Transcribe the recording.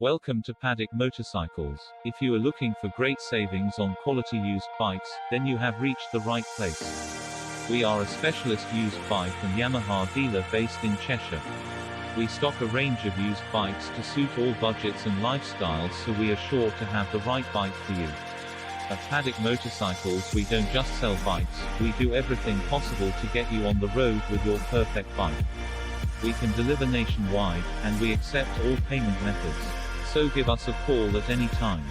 Welcome to Paddock Motorcycles. If you are looking for great savings on quality used bikes, then you have reached the right place. We are a specialist used bike and Yamaha dealer based in Cheshire. We stock a range of used bikes to suit all budgets and lifestyles, so we are sure to have the right bike for you. At Paddock Motorcycles, we don't just sell bikes, we do everything possible to get you on the road with your perfect bike. We can deliver nationwide, and we accept all payment methods. So give us a call at any time.